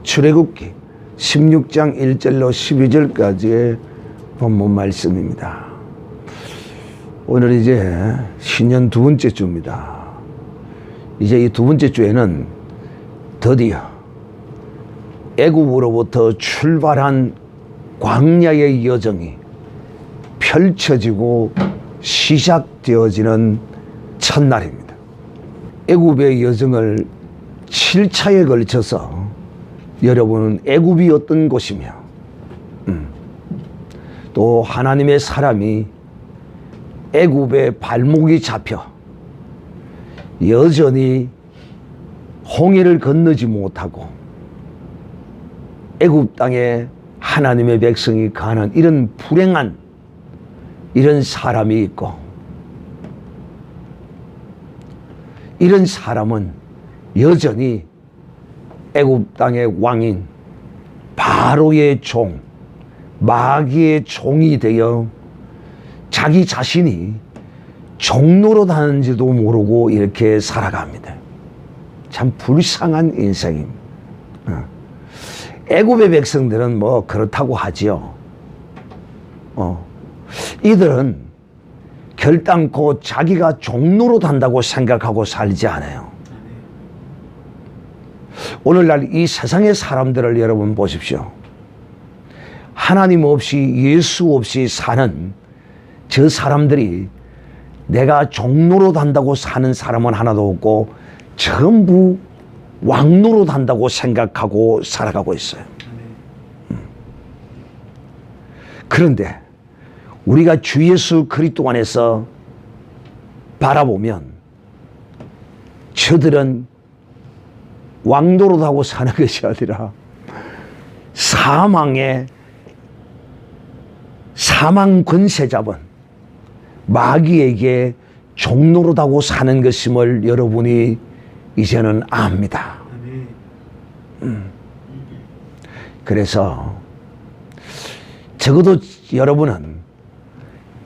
출애굽기 16장 1절로 12절까지의 본문 말씀입니다. 오늘 이제 신년 두 번째 주입니다. 이제 이 두 번째 주에는 드디어 애굽으로부터 출발한 광야의 여정이 펼쳐지고 시작되어지는 첫날입니다. 애굽의 여정을 7차에 걸쳐서 여러분은 애굽이 어떤 곳이며 또 하나님의 사람이 애굽의 발목이 잡혀 여전히 홍해를 건너지 못하고 애굽 땅에 하나님의 백성이 가는 이런 불행한 이런 사람이 있고, 이런 사람은 여전히 애굽 땅의 왕인 바로의 종, 마귀의 종이 되어 자기 자신이 종노릇하는지도 모르고 이렇게 살아갑니다. 참 불쌍한 인생입니다. 애굽의 백성들은 뭐 그렇다고 하지요. 이들은 결단코 자기가 종노릇한다고 생각하고 살지 않아요. 오늘날 이 세상의 사람들을 여러분 보십시오. 하나님 없이 예수 없이 사는 저 사람들이 내가 종노릇한다고 사는 사람은 하나도 없고 전부 왕노릇한다고 생각하고 살아가고 있어요. 그런데 우리가 주 예수 그리스도 안에서 바라보면 저들은 왕노릇하고 사는 것이 아니라 사망 권세 잡은 마귀에게 종노릇하고 사는 것임을 여러분이 이제는 압니다. 그래서 적어도 여러분은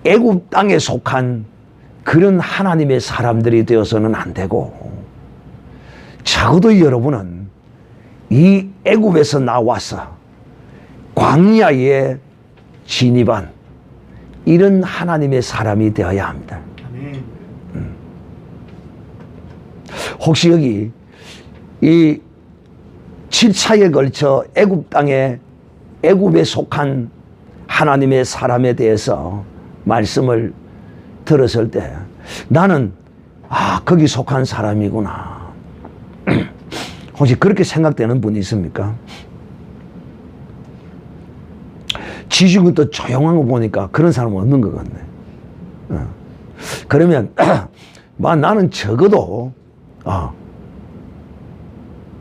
애굽 땅에 속한 그런 하나님의 사람들이 되어서는 안 되고, 적어도 여러분은 이 애굽에서 나와서 광야에 진입한 이런 하나님의 사람이 되어야 합니다. 혹시 여기 이 7차에 걸쳐 애굽 땅에 애굽에 속한 하나님의 사람에 대해서 말씀을 들었을 때 나는 거기 속한 사람이구나. 혹시 그렇게 생각되는 분이 있습니까? 지중부터 조용한 거 보니까 그런 사람은 없는 것 같네. 그러면 나는 적어도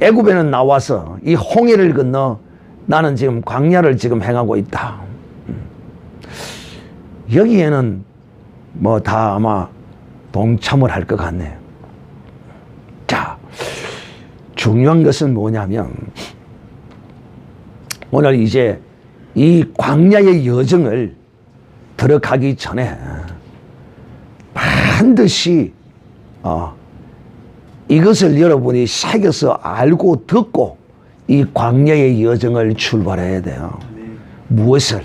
애굽에는 나와서 이 홍해를 건너 나는 지금 광야를 지금 행하고 있다. 여기에는 뭐 다 아마 동참을 할 것 같네요. 자, 중요한 것은 뭐냐면 오늘 이제 이 광야의 여정을 들어가기 전에 반드시 이것을 여러분이 새겨서 알고 듣고 이 광야의 여정을 출발해야 돼요. 무엇을?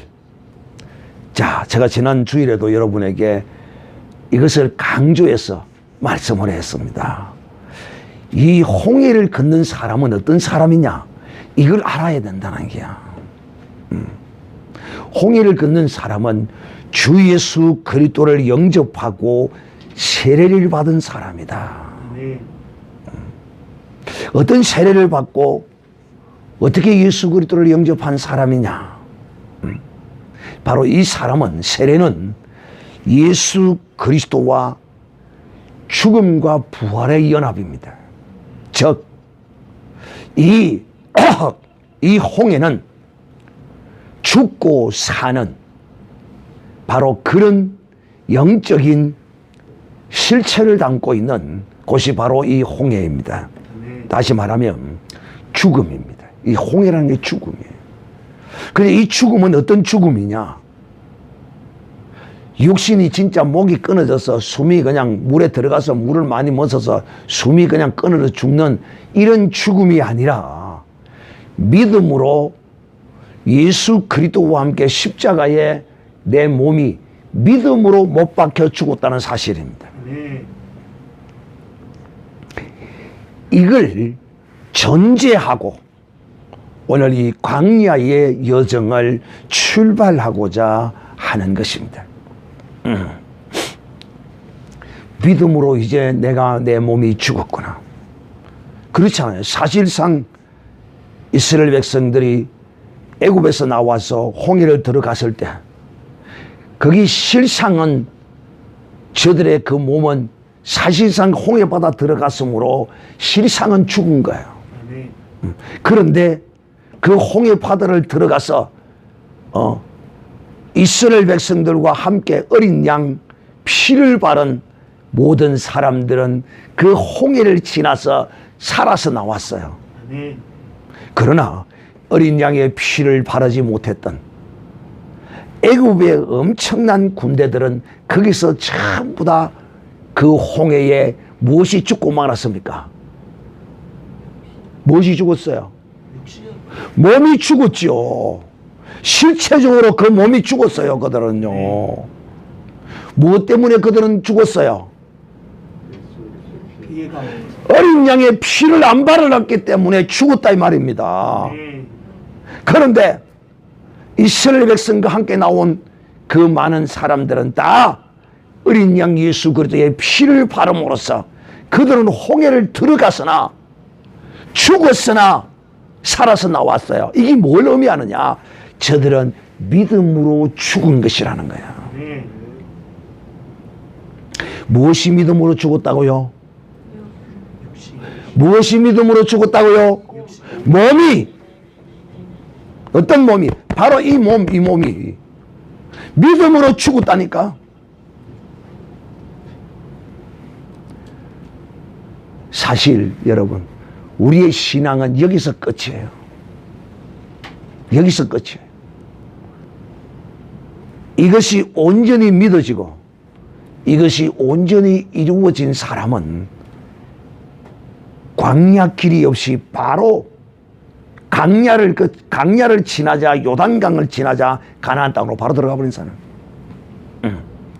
자, 제가 지난 주일에도 여러분에게 이것을 강조해서 말씀을 했습니다. 이 홍해를 걷는 사람은 어떤 사람이냐? 이걸 알아야 된다는 게야. 홍해를 걷는 사람은 주 예수 그리스도를 영접하고 세례를 받은 사람이다. 어떤 세례를 받고 어떻게 예수 그리스도를 영접한 사람이냐? 바로 이 사람은, 세례는 예수 그리스도와 죽음과 부활의 연합입니다. 즉, 이 홍해는 죽고 사는 바로 그런 영적인 실체를 담고 있는 곳이 바로 이 홍해입니다. 다시 말하면 죽음입니다. 이 홍해라는 게 죽음이에요. 그런데 이 죽음은 어떤 죽음이냐? 육신이 진짜 목이 끊어져서 숨이 그냥 물에 들어가서 물을 많이 마셔서 숨이 그냥 끊어져 죽는 이런 죽음이 아니라 믿음으로 예수 그리스도와 함께 십자가에 내 몸이 믿음으로 못 박혀 죽었다는 사실입니다. 이걸 전제하고 오늘 이 광야의 여정을 출발하고자 하는 것입니다. 믿음으로 이제 내가 내 몸이 죽었구나. 그렇잖아요. 사실상 이스라엘 백성들이 애굽에서 나와서 홍해를 들어갔을 때 거기 실상은 저들의 그 몸은 사실상 홍해바다 들어갔으므로 실상은 죽은 거예요. 그런데 그 홍해바다를 들어가서 이스라엘 백성들과 함께 어린 양 피를 바른 모든 사람들은 그 홍해를 지나서 살아서 나왔어요. 그러나 어린 양의 피를 바르지 못했던 애굽의 엄청난 군대들은 거기서 전부 다 그 홍해에 무엇이 죽고 말았습니까? 무엇이 죽었어요? 몸이 죽었죠. 실체적으로 그 몸이 죽었어요. 그들은요. 무엇 때문에 그들은 죽었어요? 어린 양의 피를 안 바르렀기 때문에 죽었다 이 말입니다. 그런데 이스라엘 백성과 함께 나온 그 많은 사람들은 다 어린 양 예수 그리스도의 피를 바름으로써 그들은 홍해를 들어갔으나 죽었으나 살아서 나왔어요. 이게 뭘 의미하느냐? 저들은 믿음으로 죽은 것이라는 거야. 무엇이 믿음으로 죽었다고요? 무엇이 믿음으로 죽었다고요? 몸이. 어떤 몸이? 바로 이 몸이 믿음으로 죽었다니까. 사실 여러분, 우리의 신앙은 여기서 끝이에요. 여기서 끝이에요. 이것이 온전히 믿어지고 이것이 온전히 이루어진 사람은 광야 길이 없이 바로 강야를 지나자, 요단강을 지나자 가나안 땅으로 바로 들어가 버린 사람.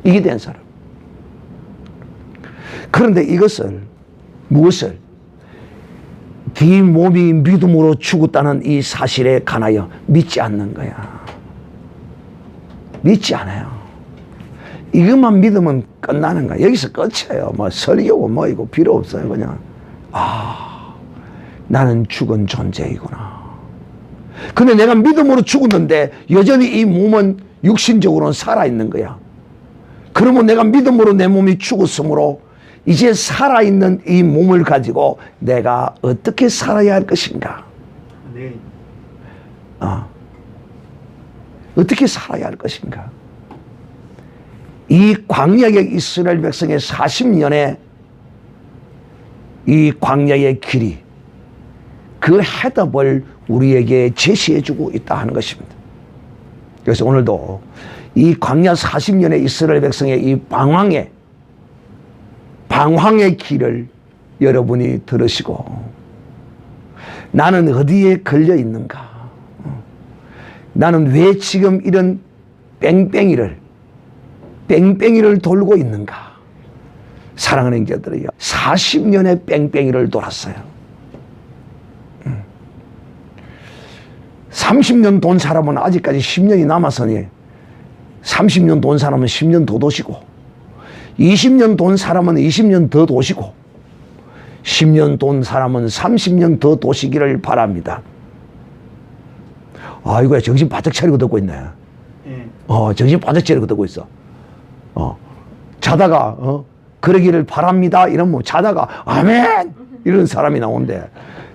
이게 된 사람. 그런데 이것을 무엇을? 네 몸이 믿음으로 죽었다는 이 사실에 관하여 믿지 않는 거야. 믿지 않아요. 이것만 믿으면 끝나는 거야. 여기서 끝이에요. 뭐 설교고 뭐 이거 필요 없어요. 그냥 나는 죽은 존재이구나. 근데 내가 믿음으로 죽었는데 여전히 이 몸은 육신적으로는 살아있는 거야. 그러면 내가 믿음으로 내 몸이 죽었으므로 이제 살아있는 이 몸을 가지고 내가 어떻게 살아야 할 것인가? 어떻게 살아야 할 것인가? 이 광야의 이스라엘 백성의 40년의 이 광야의 길이 그 해답을 우리에게 제시해주고 있다 하는 것입니다. 그래서 오늘도 이 광야 40년의 이스라엘 백성의 이 방황의 길을 여러분이 들으시고 나는 어디에 걸려 있는가? 나는 왜 지금 이런 뺑뺑이를 돌고 있는가? 사랑하는 형제들이요, 40년의 뺑뺑이를 돌았어요. 30년 돈 사람은 아직까지 10년이 남았으니 30년 돈 사람은 10년 더 도시고 20년 돈 사람은 20년 더 도시고 10년 돈 사람은 30년 더 도시기를 바랍니다. 아이고야, 정신 바짝 차리고 듣고 있네. 정신 바짝 차리고 듣고 있어. 자다가 그러기를 바랍니다 이러면 자다가 아멘 이런 사람이 나오는데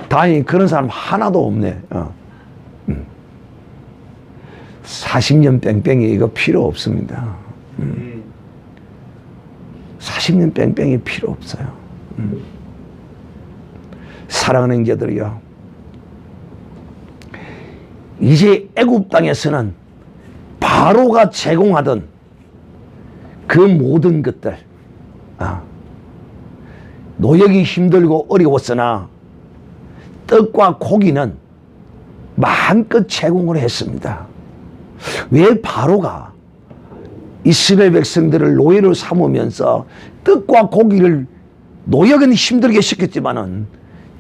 다행히 그런 사람 하나도 없네. 40년 뺑뺑이 이거 필요 없습니다. 40년 뺑뺑이 필요 없어요. 사랑하는 형제들이요, 이제 애굽 땅에서는 바로가 제공하던 그 모든 것들, 노역이 힘들고 어려웠으나 떡과 고기는 마음껏 제공을 했습니다. 왜 바로가 이스라엘 백성들을 노예로 삼으면서 떡과 고기를 노역은 힘들게 시켰지만은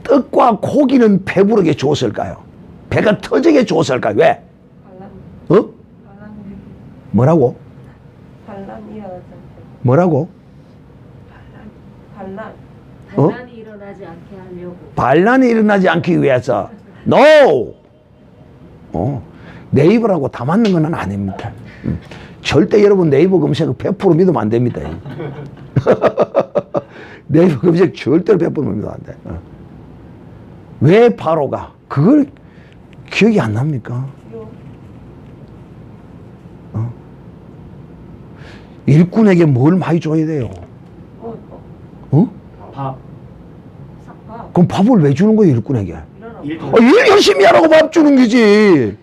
떡과 고기는 배부르게 줬을까요? 배가 터지게 줬을까요? 왜? 어? 뭐라고? 뭐라고? 반란이 일어나지 않게 하려고. 반란이 일어나지 않기 위해서. No! 네이버라고 다 맞는 건 아닙니다. 절대 여러분 네이버 검색 100% 믿으면 안 됩니다. 네이버 검색 절대로 100% 믿으면 안 돼. 왜 바로가 그걸 기억이 안 납니까? 일꾼에게 뭘 많이 줘야 돼요? 밥. 그럼 밥을 왜 주는 거예요, 일꾼에게? 일 열심히 하라고 밥 주는 거지.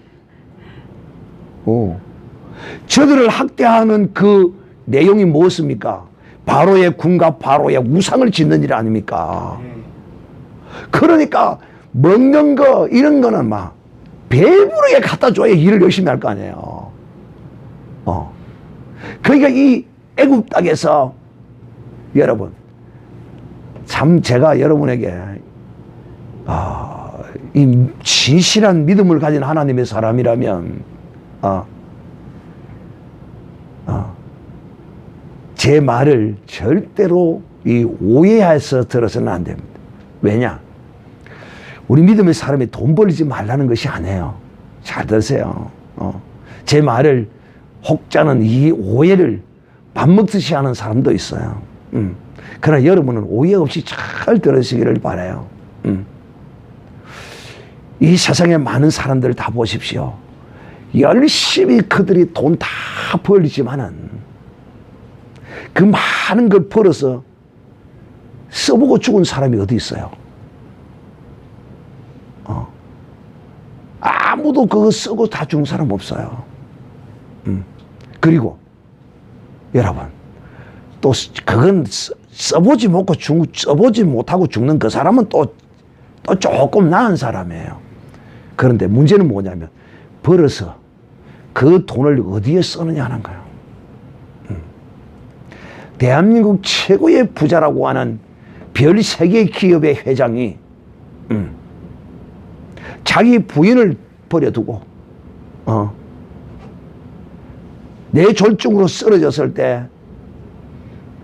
저들을 학대하는 그 내용이 무엇입니까? 바로의 군과 바로의 우상을 짓는 일 아닙니까? 그러니까 먹는 거 이런 거는 막 배부르게 갖다 줘야 일을 열심히 할 거 아니에요. 그러니까 이 애굽 땅에서 여러분 참 제가 여러분에게 이 진실한 믿음을 가진 하나님의 사람이라면 제 말을 절대로 이 오해해서 들어서는 안 됩니다. 왜냐? 우리 믿음의 사람이 돈 벌지 말라는 것이 아니에요. 잘 들으세요. 제 말을 혹자는 이 오해를 밥 먹듯이 하는 사람도 있어요. 그러나 여러분은 오해 없이 잘 들으시기를 바라요. 이 세상에 많은 사람들을 다 보십시오. 열심히 그들이 돈 다 벌리지만은 그 많은 걸 벌어서 써보고 죽은 사람이 어디 있어요? 아무도 그거 쓰고 다 죽은 사람 없어요. 그리고 여러분 또 그건 써보지 못하고 죽는 그 사람은 또 조금 나은 사람이에요. 그런데 문제는 뭐냐면 벌어서 그 돈을 어디에 쓰느냐 하는 거예요. 대한민국 최고의 부자라고 하는 별 3개 기업의 회장이 자기 부인을 버려두고 뇌졸중으로 쓰러졌을 때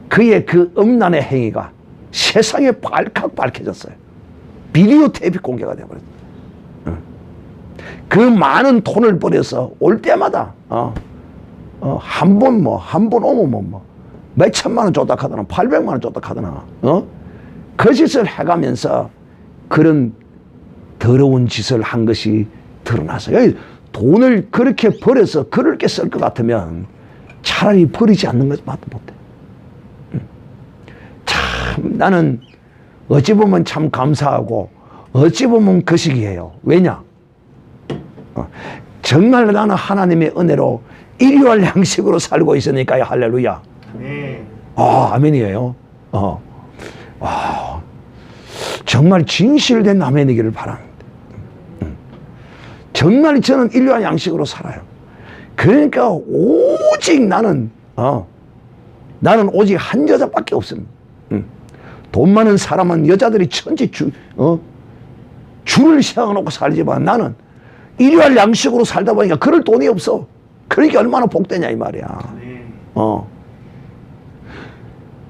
그의 그 음란의 행위가 세상에 발칵 밝혀졌어요. 비디오 테이프 공개가 되어버렸어요. 그 많은 돈을 벌여서 올 때마다 한 번 오면 몇 천만 원 줬다 하더나 800만 원 줬다 하더나 거짓을 해가면서 그런 더러운 짓을 한 것이 드러났어요. 돈을 그렇게 벌여서 그렇게 쓸 것 같으면 차라리 버리지 않는 것밖에 못해. 참 나는 어찌 보면 참 감사하고 어찌 보면 거시기해요. 왜냐? 정말 나는 하나님의 은혜로 일용할 양식으로 살고 있으니까요. 할렐루야. 네. 아멘이에요. 정말 진실된 아멘이기를 바랍니다. 정말 저는 일용할 양식으로 살아요. 그러니까 오직 나는 오직 한 여자밖에 없습니다. 돈 많은 사람은 여자들이 천지 줄을 세워놓고 살지만 나는 일용할 양식으로 살다 보니까 그럴 돈이 없어. 그러니까 얼마나 복되냐 이 말이야.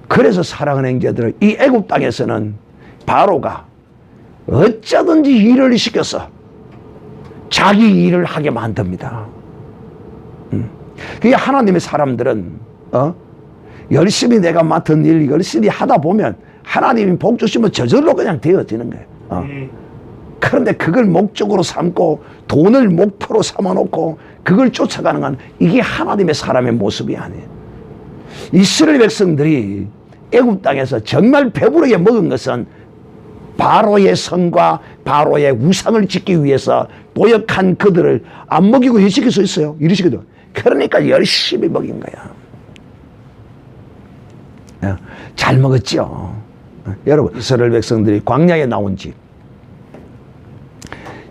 그래서 사랑하는 형제들, 이 애굽 땅에서는 바로가 어쩌든지 일을 시켜서 자기 일을 하게 만듭니다. 그게 하나님의 사람들은 열심히 내가 맡은 일 열심히 하다 보면 하나님이 복 주시면 저절로 그냥 되어지는 거예요. 그런데 그걸 목적으로 삼고 돈을 목표로 삼아놓고 그걸 쫓아가는 건 이게 하나님의 사람의 모습이 아니에요. 이스라엘 백성들이 애굽 땅에서 정말 배부르게 먹은 것은 바로의 성과 바로의 우상을 짓기 위해서 도역한 그들을 안 먹이고 해시킬 수 있어요. 이러시거든. 그러니까 열심히 먹인 거야. 잘 먹었죠. 여러분, 이스라엘 백성들이 광야에 나온 지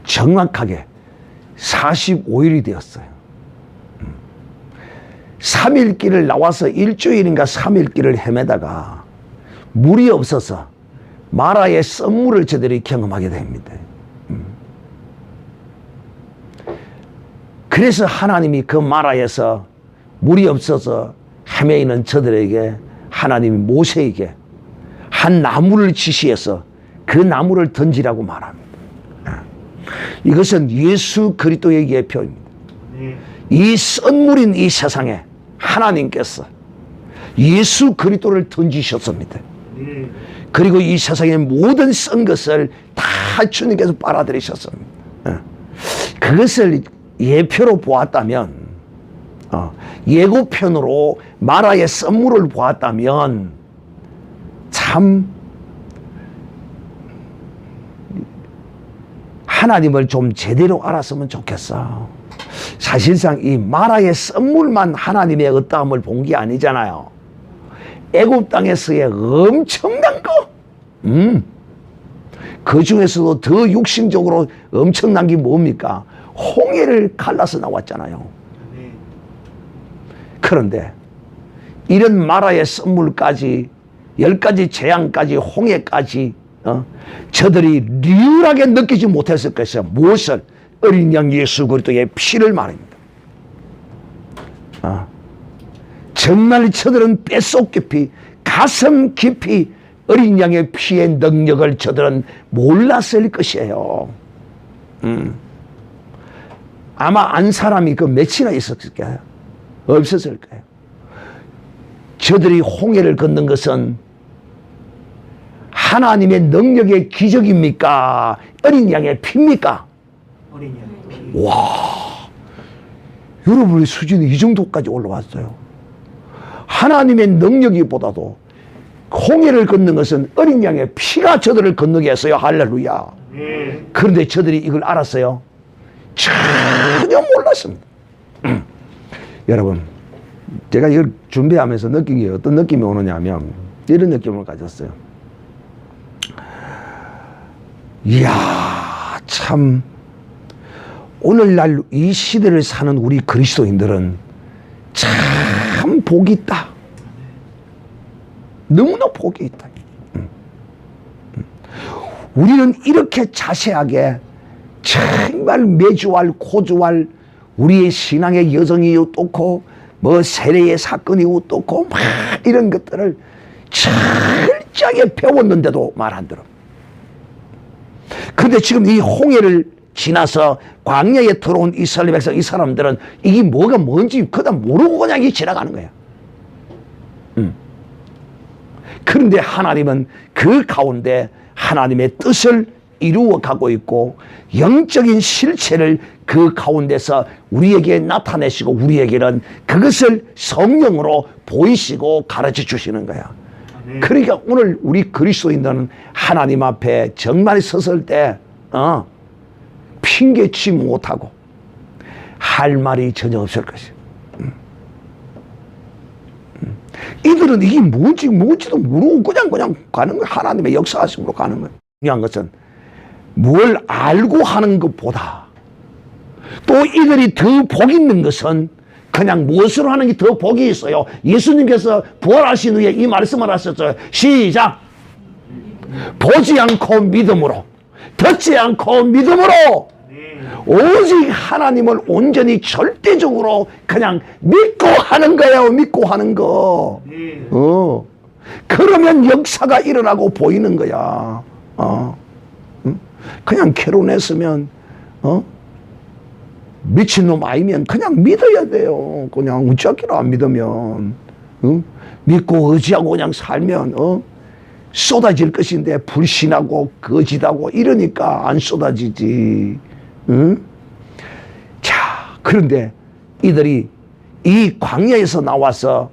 정확하게 45일이 되었어요. 3일 길을 나와서 일주일인가 3일 길을 헤매다가 물이 없어서 마라의 썸물을 저들이 경험하게 됩니다. 그래서 하나님이 그 마라에서 물이 없어서 헤매이는 저들에게 하나님이 모세에게 한 나무를 지시해서 그 나무를 던지라고 말합니다. 이것은 예수 그리스도의 예표입니다. 이 썬물인 이 세상에 하나님께서 예수 그리스도를 던지셨습니다. 그리고 이 세상의 모든 썬 것을 다 주님께서 빨아들이셨습니다. 그것을 예표로 보았다면, 예고편으로 마라의 썬물을 보았다면 참 하나님을 좀 제대로 알았으면 좋겠어. 사실상 이 마라의 썬물만 하나님의 어떠함을 본 게 아니잖아요. 애굽 땅에서의 엄청난 거, 그 중에서도 더 육신적으로 엄청난 게 뭡니까? 홍해를 갈라서 나왔잖아요. 그런데 이런 마라의 썬물까지 10가지 재앙까지 홍해까지 저들이 리얼하게 느끼지 못했을 것이요. 무엇을? 어린 양 예수 그리스도의 피를 말입니다. 정말 저들은 뼛속 깊이 가슴 깊이 어린 양의 피의 능력을 저들은 몰랐을 것이에요. 아마 안 사람이 그 몇이나 있었을까요? 없었을까요? 저들이 홍해를 걷는 것은 하나님의 능력의 기적입니까? 어린 양의 피입니까? 어린 양의 피. 와, 여러분의 수준이 이 정도까지 올라왔어요. 하나님의 능력이보다도 홍해를 걷는 것은 어린 양의 피가 저들을 건너게 했어요. 할렐루야. 그런데 저들이 이걸 알았어요? 전혀 몰랐습니다. 여러분, 제가 이걸 준비하면서 느낀 게 어떤 느낌이 오느냐 하면 이런 느낌을 가졌어요. 이야, 참 오늘날 이 시대를 사는 우리 그리스도인들은 참 복이 있다. 너무나 복이 있다. 우리는 이렇게 자세하게 정말 매주할 고주할 우리의 신앙의 여정이 어떻고 뭐 세례의 사건이 어떻고 막 이런 것들을 철저하게 배웠는데도 말 안 들어. 그런데 지금 이 홍해를 지나서 광야에 들어온 이스라엘 백성, 이 사람들은 이게 뭐가 뭔지 그다음 모르고 그냥 이 지나가는 거야. 그런데 하나님은 그 가운데 하나님의 뜻을 이루어 가고 있고 영적인 실체를 그 가운데서 우리에게 나타내시고 우리에게는 그것을 성령으로 보이시고 가르쳐 주시는 거야. 그러니까 오늘 우리 그리스도인들은 하나님 앞에 정말 섰을 때 핑계치 못하고 할 말이 전혀 없을 것이야. 이들은 이게 뭔지도 모르고 그냥 가는 거야. 하나님의 역사하심으로 가는 거야. 중요한 것은 뭘 알고 하는 것보다 또 이들이 더 복 있는 것은 그냥 무엇으로 하는 게 더 복이 있어요. 예수님께서 부활하신 후에 이 말씀을 하셨어요. 시작! 보지 않고 믿음으로, 듣지 않고 믿음으로 오직 하나님을 온전히 절대적으로 그냥 믿고 하는 거예요. 믿고 하는 거. 그러면 역사가 일어나고 보이는 거야. 그냥 캐론했으면 미친놈 아니면 그냥 믿어야 돼요. 그냥 어쩌기로 안 믿으면 믿고 의지하고 그냥 살면 쏟아질 것인데 불신하고 거짓하고 이러니까 안 쏟아지지. 자, 그런데 이들이 이 광야에서 나와서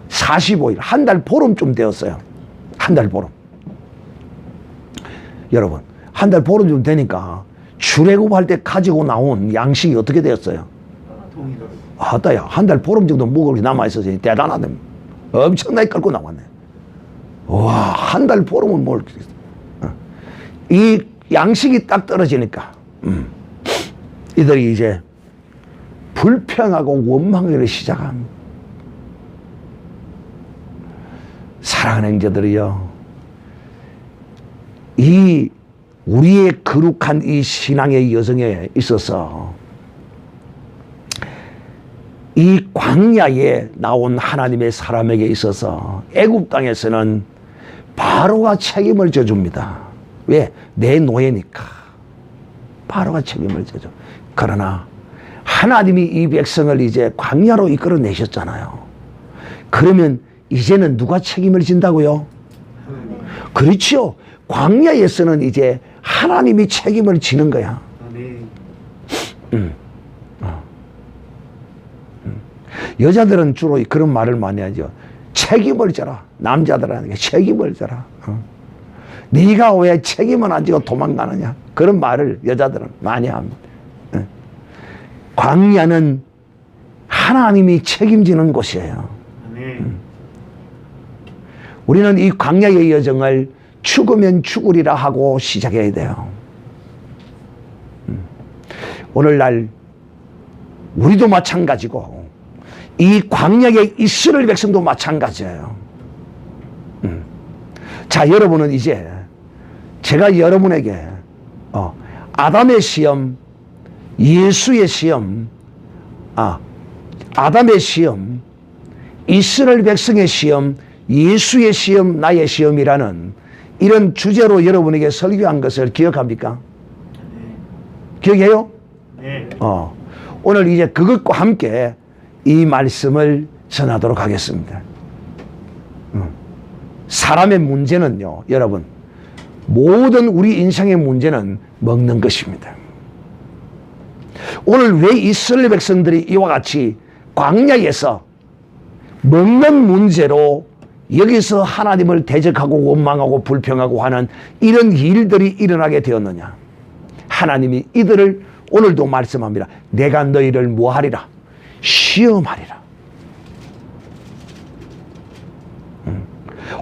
45일, 한 달 보름쯤 되었어요. 한 달 보름. 여러분, 한 달 보름쯤 되니까 출애굽할 때 가지고 나온 양식이 어떻게 되었어요? 아따야, 한 달 보름 정도 먹을 게 남아있어서 대단하다. 엄청나게 끌고 나왔네. 와, 한 달 보름은 뭘. 이 양식이 딱 떨어지니까 이들이 이제 불평하고 원망하기를 시작합니다. 사랑하는 형제들이요, 이 우리의 거룩한 이 신앙의 여정에 있어서 이 광야에 나온 하나님의 사람에게 있어서 애굽 땅에서는 바로가 책임을 져줍니다. 왜? 내 노예니까 바로가 책임을 져줘. 그러나 하나님이 이 백성을 이제 광야로 이끌어내셨잖아요. 그러면 이제는 누가 책임을 진다고요? 그렇죠. 광야에서는 이제 하나님이 책임을 지는 거야. 여자들은 주로 그런 말을 많이 하죠. 책임을 져라. 남자들한테 책임을 져라. 네가 왜 책임을 안 지고 도망가느냐. 그런 말을 여자들은 많이 합니다. 광야는 하나님이 책임지는 곳이에요. 우리는 이 광야의 여정을 죽으면 죽으리라 하고 시작해야 돼요. 오늘날 우리도 마찬가지고 이 광야의 이스라엘 백성도 마찬가지예요. 자, 여러분은 이제 제가 여러분에게 아담의 시험, 예수의 시험, 아담의 시험, 이스라엘 백성의 시험, 예수의 시험, 나의 시험이라는 이런 주제로 여러분에게 설교한 것을 기억합니까? 기억해요? 네. 오늘 이제 그것과 함께 이 말씀을 전하도록 하겠습니다. 사람의 문제는요, 여러분, 모든 우리 인생의 문제는 먹는 것입니다. 오늘 왜 이스라엘 백성들이 이와 같이 광야에서 먹는 문제로 여기서 하나님을 대적하고 원망하고 불평하고 하는 이런 일들이 일어나게 되었느냐? 하나님이 이들을 오늘도 말씀합니다. 내가 너희를 뭐하리라? 시험하리라.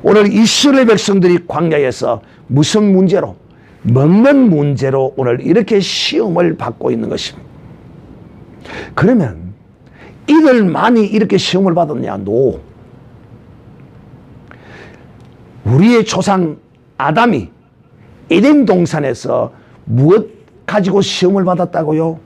오늘 이스라엘 백성들이 광야에서 무슨 문제로? 먹는 문제로 오늘 이렇게 시험을 받고 있는 것입니다. 그러면 이들만이 이렇게 시험을 받았냐? 노. 우리의 조상 아담이 에덴 동산에서 무엇 가지고 시험을 받았다고요?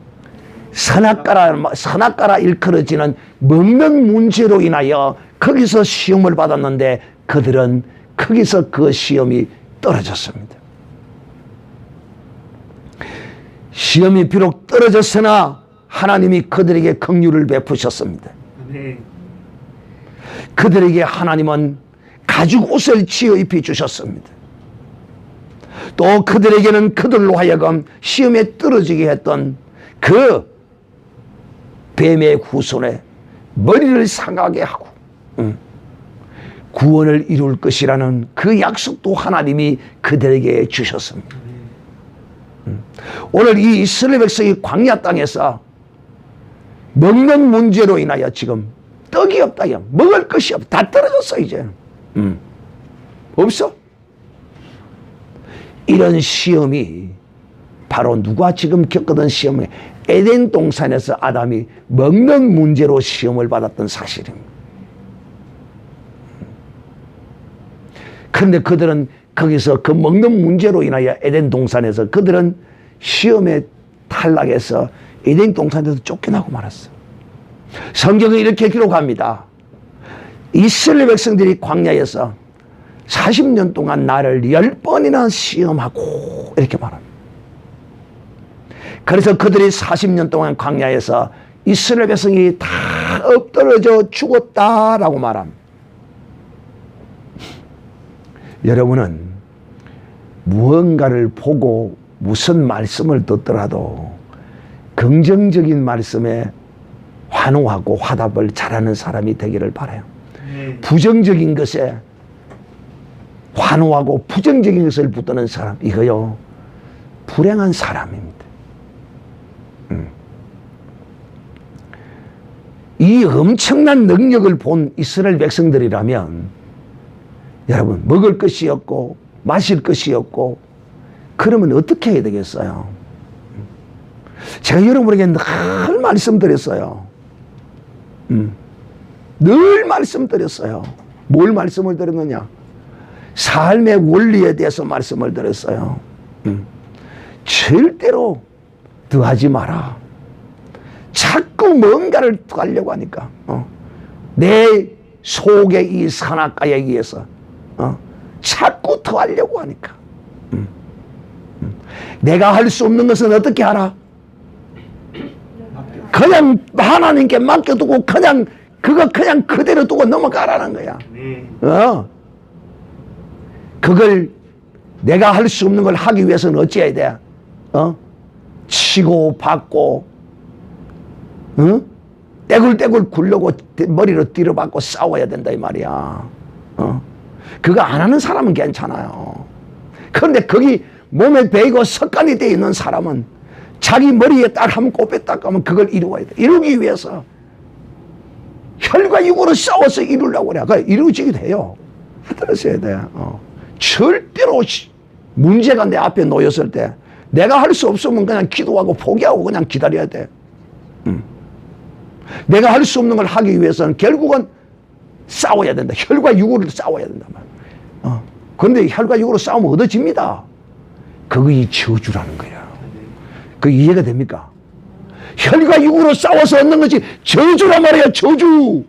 선악과라 일컬어지는 먹는 문제로 인하여 거기서 시험을 받았는데 그들은 거기서 그 시험이 떨어졌습니다. 시험이 비록 떨어졌으나 하나님이 그들에게 긍휼을 베푸셨습니다. 그들에게 하나님은 가죽 옷을 지어 입혀 주셨습니다. 또 그들에게는 그들로 하여금 시험에 떨어지게 했던 그 뱀의 후손에 머리를 상하게 하고 구원을 이룰 것이라는 그 약속도 하나님이 그들에게 주셨습니다. 오늘 이 이스라엘 백성이 광야 땅에서 먹는 문제로 인하여 지금 떡이 없다. 먹을 것이 없다. 다 떨어졌어 이제. 없어. 이런 시험이 바로 누가 지금 겪었던 시험이 에덴 동산에서 아담이 먹는 문제로 시험을 받았던 사실입니다. 그런데 그들은 거기서 그 먹는 문제로 인하여 에덴 동산에서 그들은 시험에 탈락해서 에덴 동산에서 쫓겨나고 말았어. 성경은 이렇게 기록합니다. 이스라엘 백성들이 광야에서 40년 동안 나를 10번이나 시험하고 이렇게 말합니다. 그래서 그들이 40년 동안 광야에서 이스라엘 백성이 다 엎드러져 죽었다라고 말합니다. 여러분은 무언가를 보고 무슨 말씀을 듣더라도 긍정적인 말씀에 환호하고 화답을 잘하는 사람이 되기를 바라요. 부정적인 것에 환호하고 부정적인 것을 붙드는 사람, 이거요, 불행한 사람입니다. 이 엄청난 능력을 본 이스라엘 백성들이라면 여러분, 먹을 것이 없고 마실 것이 없고 그러면 어떻게 해야 되겠어요? 제가 여러분에게 늘 말씀드렸어요. 늘 말씀드렸어요. 뭘 말씀을 드렸느냐? 삶의 원리에 대해서 말씀을 드렸어요. 절대로 더하지 마라. 자꾸 뭔가를 더하려고 하니까 내 속의 이 선악과에 의해서 자꾸 더하려고 하니까 내가 할 수 없는 것은 어떻게 하라? 그냥 하나님께 맡겨두고 그냥 그대로 두고 넘어가라는 거야. 그걸 내가 할 수 없는 걸 하기 위해서는 어찌해야 돼? 치고 받고 떼굴떼굴 굴려고 머리로 뒤로 받고 싸워야 된다 이 말이야. 그거 안 하는 사람은 괜찮아요. 그런데 거기 몸에 배이고 습관이 돼 있는 사람은 자기 머리에 딱 한번 꼽에 딱 하면 그걸 이루어야 돼. 이루기 위해서 혈과 육으로 싸워서 이루려고 그래. 그러니까 이루어지기도 해요. 들으셔야 돼. 절대로 문제가 내 앞에 놓였을 때 내가 할 수 없으면 그냥 기도하고 포기하고 그냥 기다려야 돼. 내가 할 수 없는 걸 하기 위해서는 결국은 싸워야 된다. 혈과 육으로 싸워야 된다. 그런데 혈과 육으로 싸우면 얻어집니다. 그게 저주라는 거야. 그 이해가 됩니까? 혈과 육으로 싸워서 얻는 것이 저주란 말이야. 저주.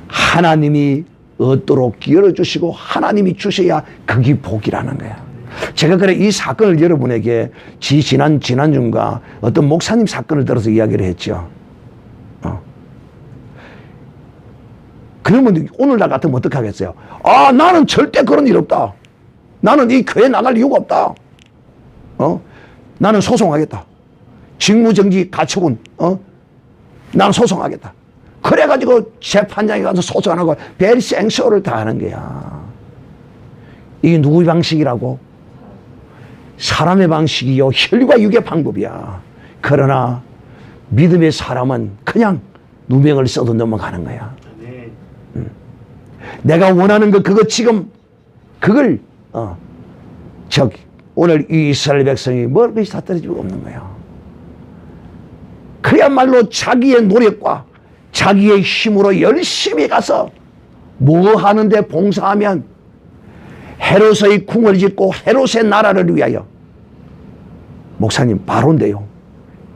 하나님이 얻도록 열어주시고 하나님이 주셔야 그게 복이라는 거야. 제가 그래 이 사건을 여러분에게 지난주인가 어떤 목사님 사건을 들어서 이야기를 했죠. 그러면 오늘날 같으면 어떻게 하겠어요? 아, 나는 절대 그런 일 없다. 나는 이 교회 나갈 이유가 없다. 나는 소송하겠다. 직무정지 가처분, 나는 소송하겠다. 그래가지고 재판장에 가서 소송 안 하고 벨생쇼를 다 하는 거야. 이게 누구의 방식이라고? 사람의 방식이요. 혈과 육의 방법이야. 그러나 믿음의 사람은 그냥 누명을 써도 넘어가는 거야. 내가 원하는 거 그거 지금 그걸 오늘 이 이스라엘 백성이 뭘 그것이 다 떨어지고 없는 거야. 그야말로 자기의 노력과 자기의 힘으로 열심히 가서 뭐 하는데 봉사하면 헤롯의 궁을 짓고 헤롯의 나라를 위하여. 목사님 바로인데요.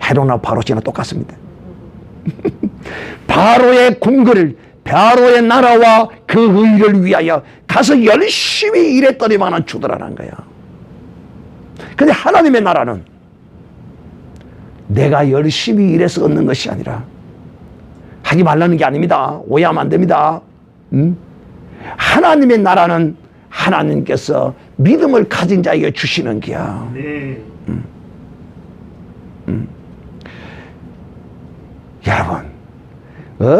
헤롯이나 바롯이나 똑같습니다. 바로의 궁궐을 바로의 나라와 그 의를 위하여 가서 열심히 일했더니만은 주더라는 거야. 근데 하나님의 나라는 내가 열심히 일해서 얻는 것이 아니라 하지 말라는 게 아닙니다. 오해하면 안 됩니다. 하나님의 나라는 하나님께서 믿음을 가진 자에게 주시는 게야. 여러분,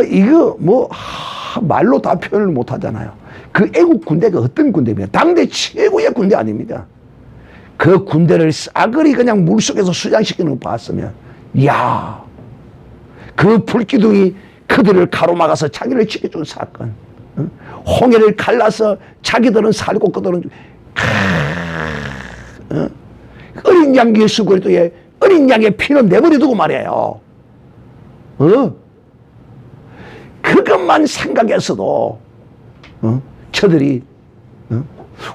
이거 뭐 말로 다 표현을 못 하잖아요. 그 애국 군대가 어떤 군대입니까? 당대 최고의 군대 아닙니다. 그 군대를 싸그리 그냥 물속에서 수장시키는 거 봤으면, 이야, 그 불기둥이 그들을 가로막아서 자기를 지켜준 사건. 홍해를 갈라서 자기들은 살고 그들은 어린 양 예수 그리스도의 어린 양의 피는 내버려두고 말이에요. 그것만 생각해서도 저들이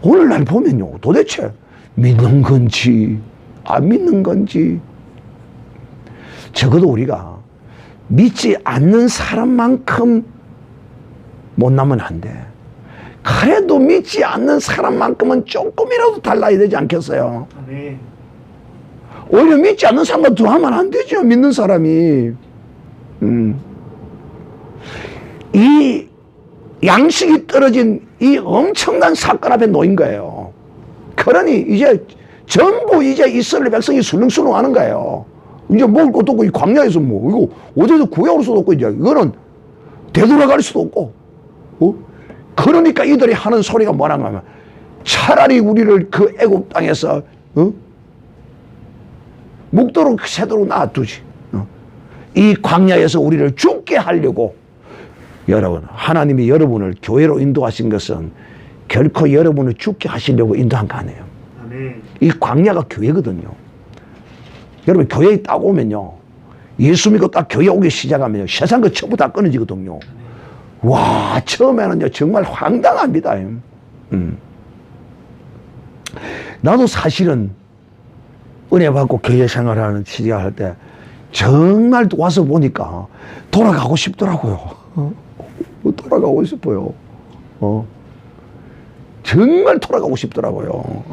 오늘날 보면요, 도대체 믿는 건지 안 믿는 건지, 적어도 우리가 믿지 않는 사람만큼 못나면 안 돼. 그래도 믿지 않는 사람만큼은 조금이라도 달라야 되지 않겠어요? 네. 오히려 믿지 않는 사람과 더 하면 안 되죠. 믿는 사람이. 이 양식이 떨어진 이 엄청난 사건 앞에 놓인 거예요. 그러니 이제 전부 이제 이스라엘 백성이 술렁술렁 하는 거예요. 이제 먹을 것도 없고 이 광야에서 뭐 이거 어디서 구해올 수도 없고 이제 이거는 되돌아갈 수도 없고. 그러니까 이들이 하는 소리가 뭐라고 하면 차라리 우리를 그 애굽 땅에서 묵도록 새도록 놔두지. 이 광야에서 우리를 죽게 하려고. 여러분, 하나님이 여러분을 교회로 인도하신 것은 결코 여러분을 죽게 하시려고 인도한 거 아니에요. 이 광야가 교회거든요. 여러분, 교회에 딱 오면요, 예수 믿고 딱 교회 오기 시작하면요, 세상 거 전부 다 끊어지거든요. 와, 처음에는요, 정말 황당합니다. 나도 사실은 은혜 받고 교회 생활하는 시작할 때 정말 와서 보니까 돌아가고 싶더라고요. 돌아가고 싶어요. 정말 돌아가고 싶더라고요.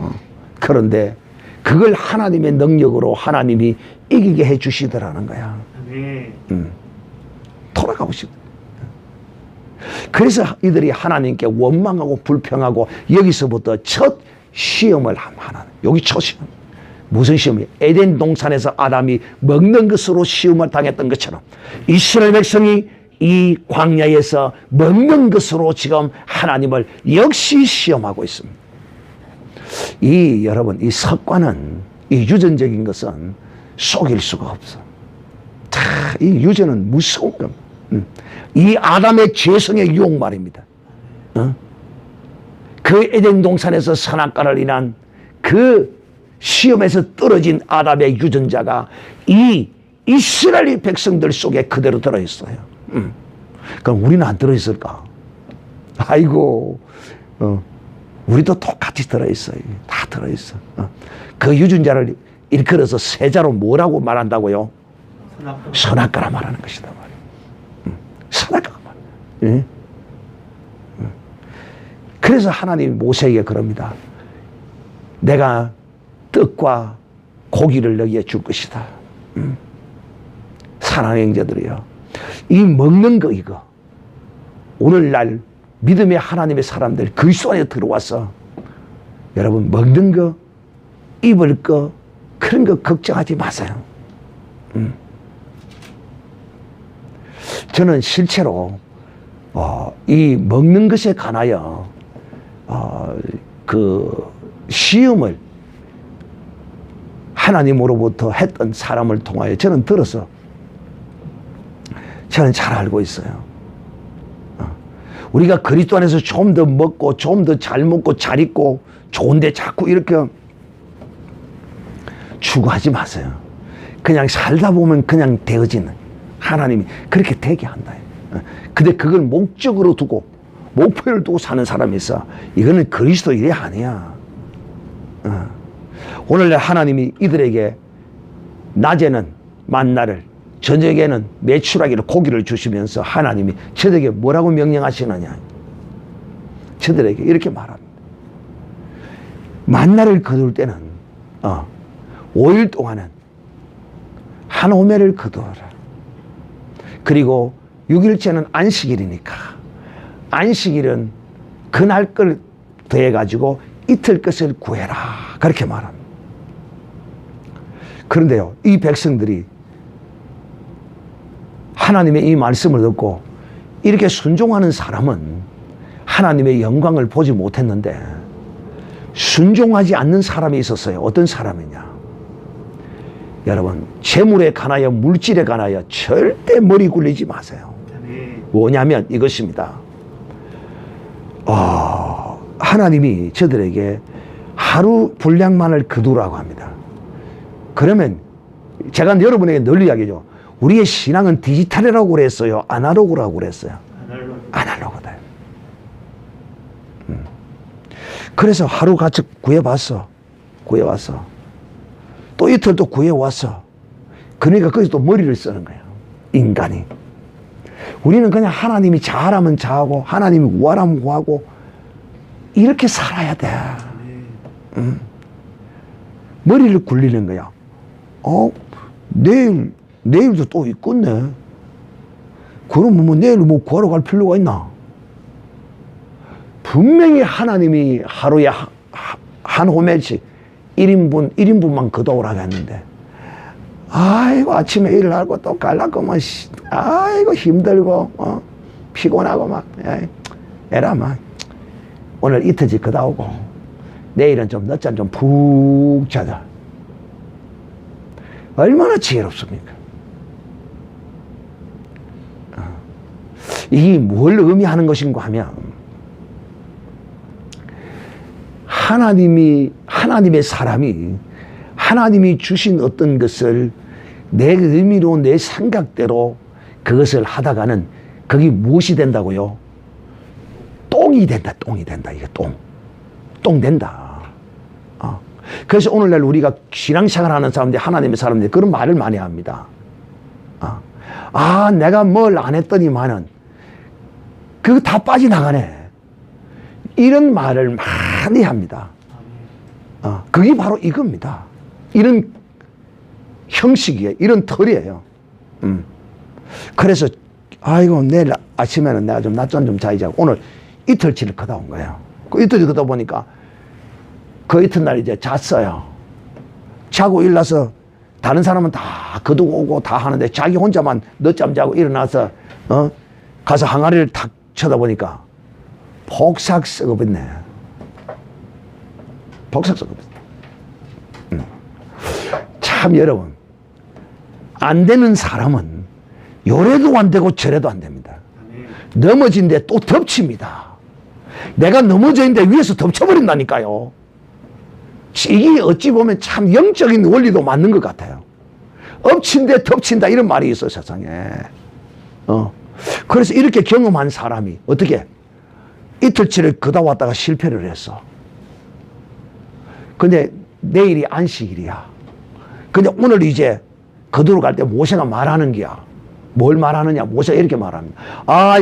그런데 그걸 하나님의 능력으로 하나님이 이기게 해 주시더라는 거야. 돌아가고 싶. 그래서 이들이 하나님께 원망하고 불평하고 여기서부터 첫 시험을 하는, 여기 첫 시험. 무슨 시험이에요? 에덴 동산에서 아담이 먹는 것으로 시험을 당했던 것처럼 이스라엘 백성이 이 광야에서 먹는 것으로 지금 하나님을 역시 시험하고 있습니다. 여러분, 이 습관은, 이 유전적인 것은 속일 수가 없어. 이 유전은 무서운 겁니다. 이 아담의 죄성의 유혹 말입니다. 그 에덴 동산에서 선악과를 인한 그 시험에서 떨어진 아담의 유전자가 이 이스라엘 백성들 속에 그대로 들어있어요. 그럼 우리는 안 들어있을까? 아이고, 우리도 똑같이 들어있어요. 다 들어있어. 그 유전자를 일컬어서 세자로 뭐라고 말한다고요? 선악과라 말하는 것이다 말이에요. 선악과가 말이에요. 그래서 하나님이 모세에게 그럽니다. 내가 떡과 고기를 너희에 줄 것이다. 사랑하는 형제들이요, 이 먹는 거, 이거 오늘날 믿음의 하나님의 사람들 그리스도 안에 들어와서 여러분, 먹는 거, 입을 거, 그런 거 걱정하지 마세요. 저는 실제로 이 먹는 것에 관하여 그 시험을 하나님으로부터 했던 사람을 통하여 저는 들어서 저는 잘 알고 있어요. 우리가 그리스도 안에서 좀 더 먹고 좀 더 잘 먹고 잘 입고 좋은데 자꾸 이렇게 추구하지 마세요. 그냥 살다 보면 그냥 되어지는, 하나님이 그렇게 되게 한다. 근데 그걸 목적으로 두고 목표를 두고 사는 사람이 있어. 이거는 그리스도 일이 아니야. 오늘날 하나님이 이들에게 낮에는 만나를, 저녁에는 메추라기를, 고기를 주시면서 하나님이 저들에게 뭐라고 명령하시느냐? 저들에게 이렇게 말합니다. 만나를 거둘 때는 5일 동안은 한 호매를 거두어라. 그리고 6일째는 안식일이니까 안식일은 그날 걸 더해가지고 이틀 것을 구해라. 그렇게 말합니다. 그런데요, 이 백성들이 하나님의 이 말씀을 듣고 이렇게 순종하는 사람은 하나님의 영광을 보지 못했는데, 순종하지 않는 사람이 있었어요. 어떤 사람이냐? 여러분, 재물에 관하여, 물질에 관하여 절대 머리 굴리지 마세요. 뭐냐면 이것입니다. 하나님이 저들에게 하루 분량만을 거두라고 합니다. 그러면 제가 여러분에게 늘 이야기죠. 우리의 신앙은 디지털이라고 그랬어요? 아날로그라고 그랬어요? 아날로그다. 그래서 하루 같이 구해봤어. 또 이틀 또 구해왔어. 그러니까 거기서 또 머리를 쓰는 거예요. 인간이. 우리는 그냥 하나님이 잘하면 잘하고 하나님이 구하라면 구하고 이렇게 살아야 돼. 머리를 굴리는 거야. 내일도 또 있겠네. 그럼 뭐 내일 뭐 구하러 갈 필요가 있나? 분명히 하나님이 하루에 한 호멜씩 1인분만 거둬오라고 했는데, 아이고, 아침에 일을 하고 또 가려고 막, 아이고, 힘들고, 피곤하고 막, 에라, 막, 오늘 이틀씩 거다오고, 내일은 좀 늦잠 좀 푹 자자. 얼마나 지혜롭습니까? 이게 뭘 의미하는 것인가 하면, 하나님의 사람이 하나님이 주신 어떤 것을 내 의미로 내 생각대로 그것을 하다가는 그게 무엇이 된다고요? 똥이 된다. 똥이 된다. 이게 똥 된다. 그래서 오늘날 우리가 신앙생활하는 사람들이 하나님의 사람들이 그런 말을 많이 합니다. 내가 뭘 안 했더니만은 그거 다 빠져나가네. 이런 말을 많이 합니다. 그게 바로 이겁니다. 이런 형식이에요. 이런 털이에요. 그래서 아이고 내일 아침에는 내가 좀 낮잠 좀 자야지 하고 오늘 이틀치를 걷다 온 거예요. 그 이틀치 걷다 보니까 그 이튿날 이제 잤어요. 자고 일어나서 다른 사람은 다 거두고 오고 다 하는데 자기 혼자만 늦잠 자고 일어나서 가서 항아리를 탁 쳐다보니까 폭삭 썩어버렸네. 폭삭 썩어버렸네. 참 여러분, 안 되는 사람은 요래도 안 되고 저래도 안 됩니다. 넘어진데 또 덮칩니다. 내가 넘어져 있는데 위에서 덮쳐버린다니까요. 이게 어찌 보면 참 영적인 원리도 맞는 것 같아요. 엎친데 덮친다 이런 말이 있어 세상에. 그래서 이렇게 경험한 사람이 어떻게 이틀치를 걷다 왔다가 실패를 했어. 근데 내일이 안식일이야. 근데 오늘 이제 거두러 갈 때 모세가 말하는 거야. 뭘 말하느냐? 모세가 이렇게 말합니다.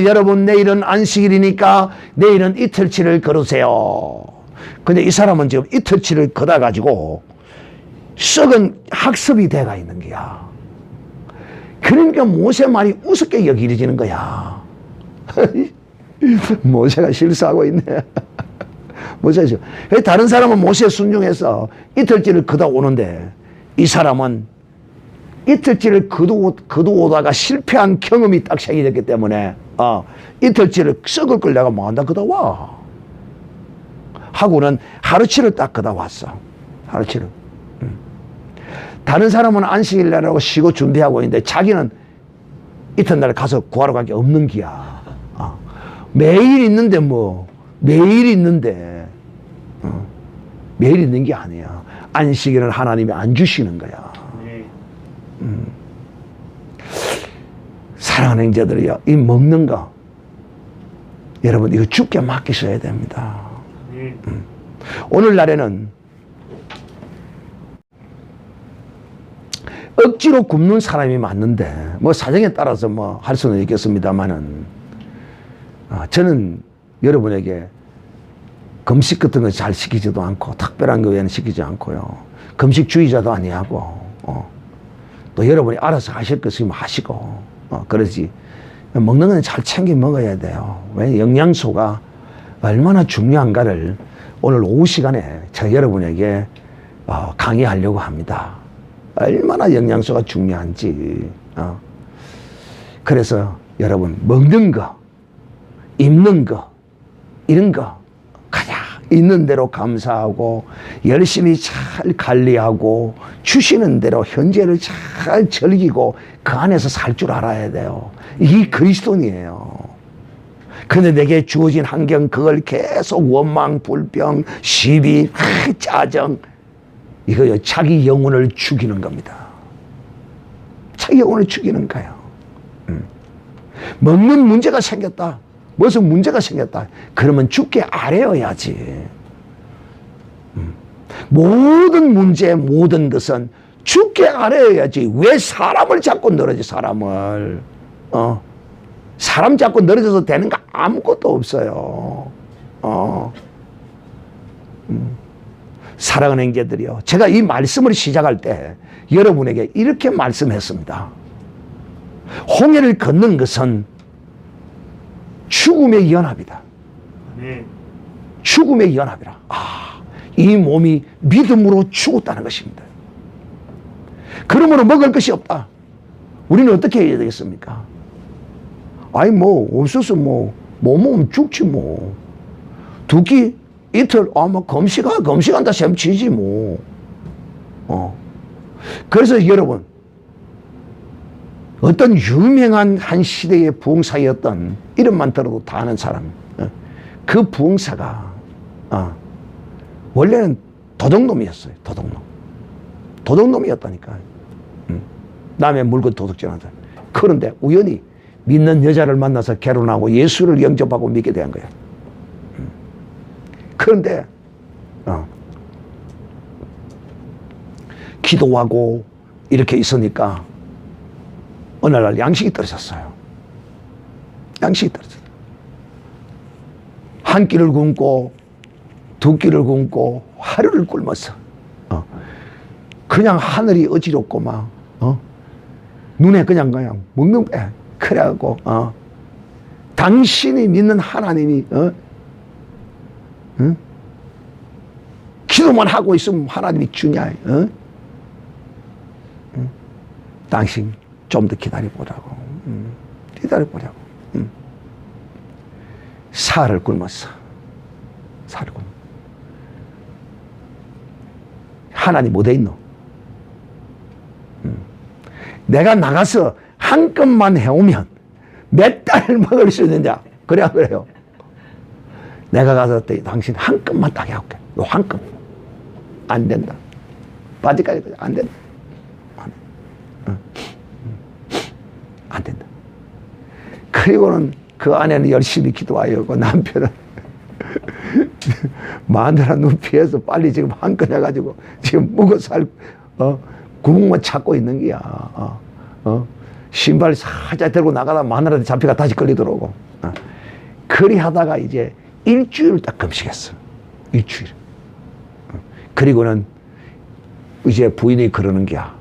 여러분 내일은 안식일이니까 내일은 이틀치를 걸으세요. 근데 이 사람은 지금 이틀치를 걷어가지고 썩은 학습이 돼가 있는 거야. 그러니까 모세 말이 우습게 여기지는 거야. 모세가 실수하고 있네. 모세가 다른 사람은 모세에 순종해서 이틀치를 걷어오는데 이 사람은 이틀치를 거두오다가 실패한 경험이 딱 생기기 때문에 이틀치를 썩을 걸 내가 뭐한다 걷어와 하고는 하루치를 딱 걷어왔어. 하루치를. 다른 사람은 안식일 날하고 쉬고 준비하고 있는데 자기는 이튿날에 가서 구하러 갈 게 없는 기야. 매일 있는데 매일 있는데 매일 있는 게 아니야. 안식일은 하나님이 안 주시는 거야. 사랑하는 형제들이요, 이 먹는 거 여러분 이거 죽게 맡기셔야 됩니다. 오늘날에는 억지로 굶는 사람이 많는데 사정에 따라서 할 수는 있겠습니다만은 저는 여러분에게 금식 같은 거 잘 시키지도 않고 특별한 거 외에는 시키지 않고요. 금식주의자도 아니하고 또 여러분이 알아서 하실 거 있으면 하시고 그러지. 먹는 건 잘 챙겨 먹어야 돼요. 왜? 영양소가 얼마나 중요한가를 오늘 오후 시간에 제가 여러분에게 강의하려고 합니다. 얼마나 영양소가 중요한지. 그래서 여러분 먹는 거, 입는 거 이런 거 가장 있는 대로 감사하고 열심히 잘 관리하고 주시는 대로 현재를 잘 즐기고 그 안에서 살 줄 알아야 돼요. 이게 그리스도인이에요. 근데 내게 주어진 환경 그걸 계속 원망, 불평, 시비, 짜증 이거요 자기 영혼을 죽이는 겁니다. 자기 영혼을 죽이는 거예요. 먹는 문제가 생겼다. 무슨 문제가 생겼다. 그러면 죽게 아뢰어야지. 모든 문제, 모든 것은 죽게 아뢰어야지. 왜 사람을 자꾸 늘어지, 사람을. 사람 자꾸 늘어져서 되는 거 아무것도 없어요. 사랑하는 형제들이요. 제가 이 말씀을 시작할 때 여러분에게 이렇게 말씀했습니다. 홍해를 걷는 것은 죽음의 연합이다. 죽음의 연합이라. 이 몸이 믿음으로 죽었다는 것입니다. 그러므로 먹을 것이 없다. 우리는 어떻게 해야 되겠습니까? 없어서 못 먹으면 죽지 뭐. 두 끼 이틀 금식한다 셈치지 뭐. 그래서 여러분 어떤 유명한 한 시대의 부흥사였던 이름만 들어도 다 아는 사람, 그 부흥사가 원래는 도둑놈이었어요. 도둑놈이었다니까. 남의 물건 도둑질하는 사람. 그런데 우연히 믿는 여자를 만나서 결혼하고 예수를 영접하고 믿게 된 거야. 그런데 기도하고 이렇게 있으니까 어느 날 양식이 떨어졌어요. 양식이 떨어졌어요. 한 끼를 굶고 두 끼를 굶고 하루를 굶었어. 그냥 하늘이 어지럽고 막 눈에 그냥 먹는 배. 그래갖고 당신이 믿는 하나님이 기도만 하고 있으면 하나님이 주냐? 당신 좀 더 기다려보라고. 기다려보라고. 살을 굶었어. 살을 굶어. 하나님 어디 있노? 내가 나가서 한 건만 해오면 몇 달을 먹을 수 있느냐? 그래요. 내가 가서 당신 한 건만 딱 해올게. 요 한 건. 안 된다. 바지까지 안 된다. 안 된다. 그리고는 그 아내는 열심히 기도하여 그 남편은 마누라 눈 피해서 빨리 지금 한 건 해가지고 지금 묵어 살 구멍만 찾고 있는 거야. 신발 살짝 들고 나가다 마누라한테 잡혀가 다시 걸리더라고. 그리 하다가 이제 일주일 딱 금식했어. 일주일. 그리고는 이제 부인이 그러는 거야.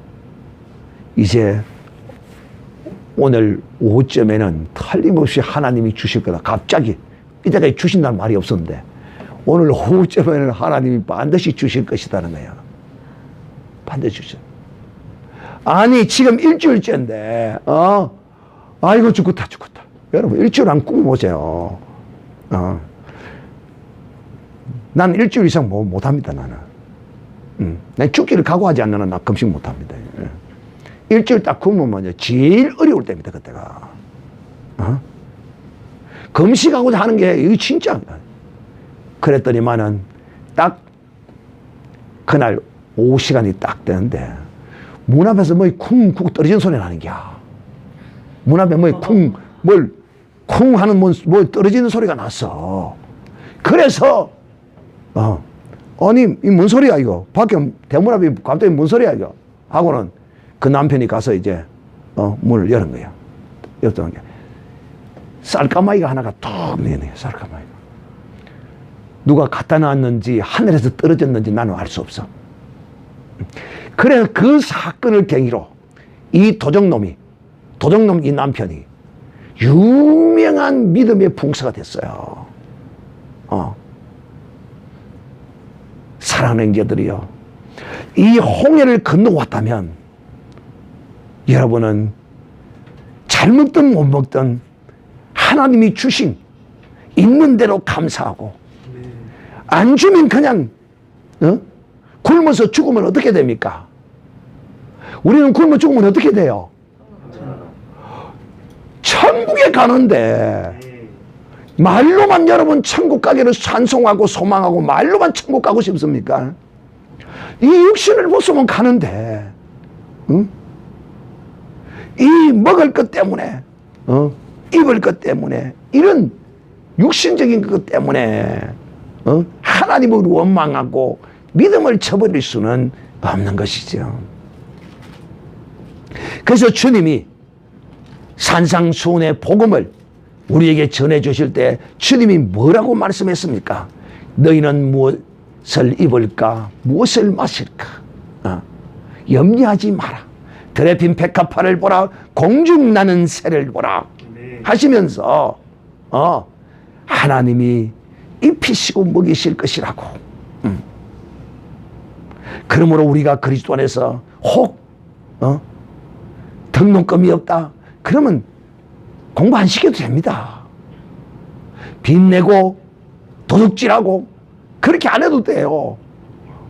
이제 오늘 오후쯤에는 틀림없이 하나님이 주실 거다. 갑자기. 이때까지 주신다는 말이 없었는데 오늘 오후쯤에는 하나님이 반드시 주실 것이다는 거야. 반드시 주실. 아니 지금 일주일째인데 아이고 죽겠다. 여러분 일주일 안 꿈어보세요. 난 일주일 이상 못합니다. 나는. 난 죽기를 각오하지 않는 한 나 금식 못합니다. 일주일 딱 굶으면 제일 어려울 때입니다. 그때가. 금식하고자 하는 게 이게 진짜. 그랬더니만은 딱 그날 오후 시간이 딱 되는데 문 앞에서 뭐 쿵쿵 떨어지는 소리 나는 거야. 문 앞에 뭐 쿵 하는 뭐 떨어지는 소리가 났어. 그래서 아니 이 뭔 소리야 이거. 밖에 대문 앞에 갑자기 뭔 소리야 이거. 하고는 그 남편이 가서 이제 문을 열은 거야. 열었던 게 쌀까마귀가 하나가 툭 내네. 쌀까마귀가 누가 갖다 놨는지 하늘에서 떨어졌는지 나는 알 수 없어. 그래서 그 사건을 계기로 이 도적놈 이 남편이 유명한 믿음의 풍수가 됐어요. 사랑하는 형제들이요, 이 홍해를 건너왔다면 여러분은 잘 먹든 못 먹든 하나님이 주신 있는 대로 감사하고, 안 주면 그냥 굶어서 죽으면 어떻게 됩니까? 우리는 굶어 죽으면 어떻게 돼요? 천국에 가는데 말로만 여러분 천국 가기를 찬송하고 소망하고 말로만 천국 가고 싶습니까? 이 육신을 벗으면 가는데 이 먹을 것 때문에 입을 것 때문에 이런 육신적인 것 때문에 하나님을 원망하고 믿음을 쳐버릴 수는 없는 것이죠. 그래서 주님이 산상수훈의 복음을 우리에게 전해주실 때 주님이 뭐라고 말씀했습니까? 너희는 무엇을 입을까? 무엇을 마실까? 염려하지 마라. 들에 핀 백합화를 보라. 공중 나는 새를 보라. 하시면서 하나님이 입히시고 먹이실 것이라고. 그러므로 우리가 그리스도 안에서 혹 등록금이 없다 그러면 공부 안 시켜도 됩니다. 빚내고 도둑질하고 그렇게 안 해도 돼요.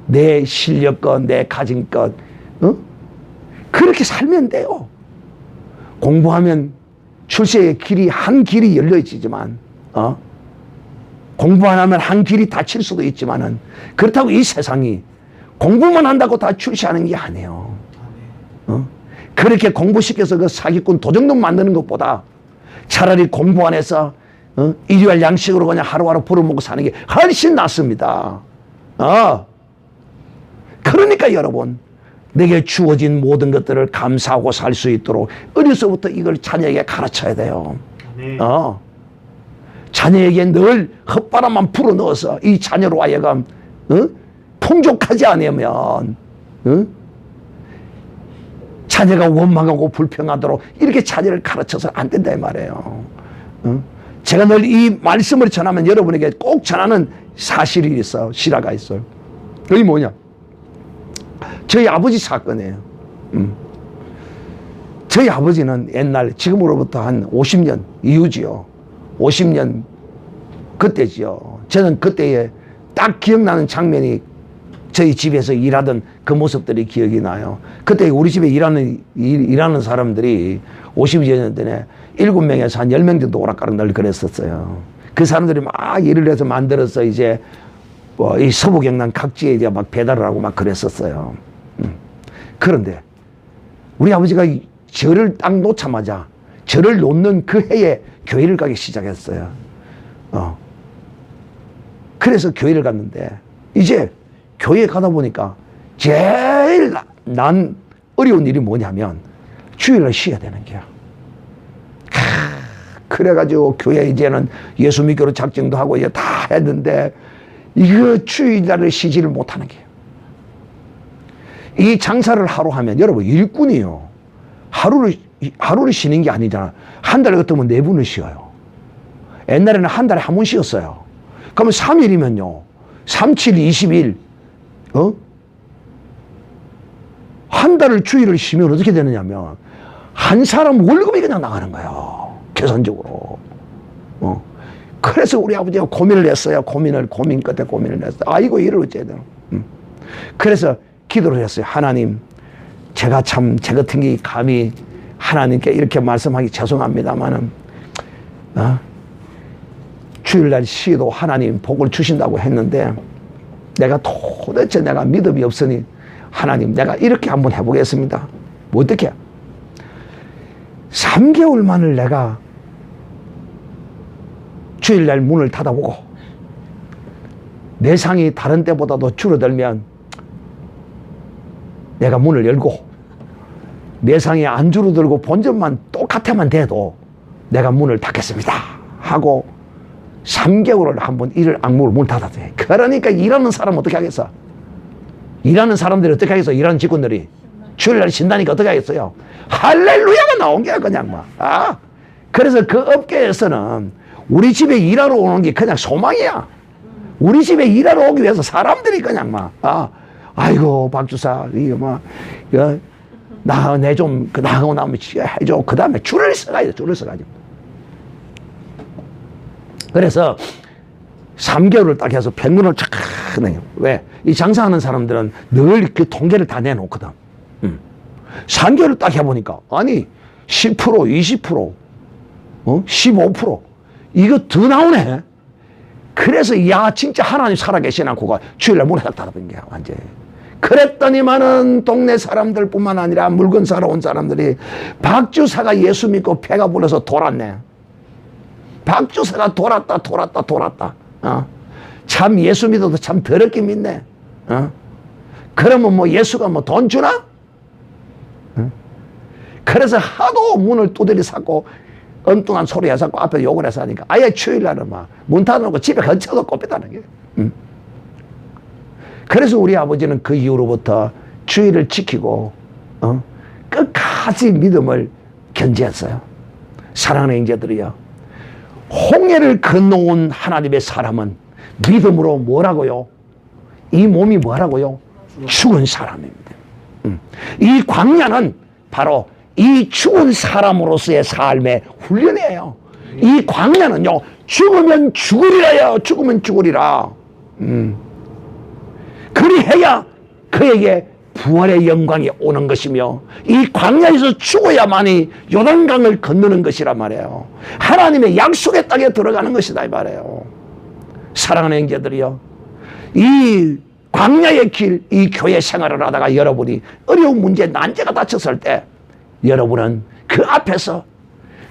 내 실력껏 내 가진 것 그렇게 살면 돼요. 공부하면 출세의 길이 한 길이 열려지지만 공부 안 하면 한 길이 닫힐 수도 있지만은, 그렇다고 이 세상이 공부만 한다고 다 출세하는 게 아니에요. 그렇게 공부시켜서 그 사기꾼 도적놈 만드는 것보다 차라리 공부 안 해서 일요일 양식으로 그냥 하루하루 벌어먹고 사는 게 훨씬 낫습니다. 그러니까 여러분, 내게 주어진 모든 것들을 감사하고 살 수 있도록 어려서부터 이걸 자녀에게 가르쳐야 돼요. 자녀에게 늘 헛바람만 불어넣어서 이 자녀로 하여금 풍족하지 않으면 자녀가 원망하고 불평하도록 이렇게 자녀를 가르쳐서 안 된다 이 말이에요. 제가 늘 이 말씀을 전하면 여러분에게 꼭 전하는 사실이 있어요. 실화가 있어요. 그게 뭐냐? 저희 아버지 사건이에요. 저희 아버지는 옛날, 지금으로부터 한 50년 이후지요. 50년 그때지요. 저는 그때에 딱 기억나는 장면이 저희 집에서 일하던 그 모습들이 기억이 나요. 그때 우리 집에 일하는 사람들이 50여 년 전에 7명에서 한 10명 정도 오락가락 늘 그랬었어요. 그 사람들이 막 일을 해서 만들어서 이제 뭐 이 서부 경남 각지에 이제 막 배달을 하고 막 그랬었어요. 그런데 우리 아버지가 저를 딱 놓자마자 저를 놓는 그 해에 교회를 가기 시작했어요. 그래서 교회를 갔는데 이제 교회에 가다 보니까 제일 난 어려운 일이 뭐냐면 주일날 쉬어야 되는 거야. 그래가지고 교회 이제는 예수 믿기로 작정도 하고 이제 다 했는데 이거 주일날을 쉬지를 못하는 거예요. 이 장사를 하루 하면 여러분 일꾼이요. 하루를 쉬는 게 아니잖아. 한 달 같으면 4번을 쉬어요. 옛날에는 한 달에 한 번 쉬었어요. 그러면 3일이면요. 3, 7, 20일 한 달을 주일을 쉬면 어떻게 되느냐면 한 사람 월급이 그냥 나가는 거예요. 계산적으로. 그래서 우리 아버지가 고민을 했어요. 고민 끝에 고민을 했어요. 아이고 이를 어째야 되나. 그래서 기도를 했어요. 하나님, 제가 참 제 같은 게 감히 하나님께 이렇게 말씀하기 죄송합니다만은 주일날 쉬도 하나님 복을 주신다고 했는데 내가 도대체 내가 믿음이 없으니 하나님 내가 이렇게 한번 해보겠습니다. 뭐 어떻게? 3개월만을 내가 주일날 문을 닫아보고 매상이 다른 때보다도 줄어들면 내가 문을 열고 매상이 안 줄어들고 본전만 똑같아만 돼도 내가 문을 닫겠습니다 하고 3개월을 한번 일을 악물고 문을 닫았어요. 그러니까 일하는 사람은 어떻게 하겠어? 일하는 사람들이 어떻게 하겠어? 일하는 직원들이 주일날 쉰다니까 어떻게 하겠어요? 할렐루야가 나온 게야 그냥 막. 그래서 그 업계에서는 우리 집에 일하러 오는 게 그냥 소망이야. 우리 집에 일하러 오기 위해서 사람들이 그냥 막 아이고 박주사 이거 뭐 내 좀 나하고 나면 해줘. 그 다음에 줄을 서가지고 줄을 서가지고. 그래서 3개월을 딱 해서 pen문을 착 내요. 왜? 이 장사하는 사람들은 늘 그 통계를 다 내놓거든. 3개월을 딱 해보니까 아니 10% 20% 15% 이거 더 나오네. 그래서 야 진짜 하나님 살아계시나 그거 주일날 문을 딱 닫아버린 거야 완전히. 그랬더니만은 동네 사람들뿐만 아니라 물건 사러 온 사람들이 박주사가 예수 믿고 배가 불러서 돌았네. 박주사가 돌았다. 참 예수 믿어도 참 더럽게 믿네. 그러면 뭐 예수가 뭐 돈 주나? 그래서 하도 문을 두드려 닫고 엉뚱한 소리 해서 앞에 욕을 해서 하니까 아예 주일날은 막 문 닫아놓고 집에 근처도 꼽혔다는 게. 그래서 우리 아버지는 그 이후로부터 주일을 지키고 끝까지 믿음을 견지했어요. 사랑하는 형제들이요, 홍해를 건너온 하나님의 사람은 믿음으로 뭐라고요? 이 몸이 뭐라고요? 죽은 사람입니다. 이 광야는 바로 이 죽은 사람으로서의 삶의 훈련이에요. 이 광야는요, 죽으면 죽으리라요. 죽으면 죽으리라. 그리해야 그에게 부활의 영광이 오는 것이며 이 광야에서 죽어야만이 요단강을 건너는 것이란 말이에요. 하나님의 약속의 땅에 들어가는 것이다 이 말이에요. 사랑하는 형제들이요, 이 광야의 길, 이 교회 생활을 하다가 여러분이 어려운 문제, 난제가 닥쳤을 때 여러분은 그 앞에서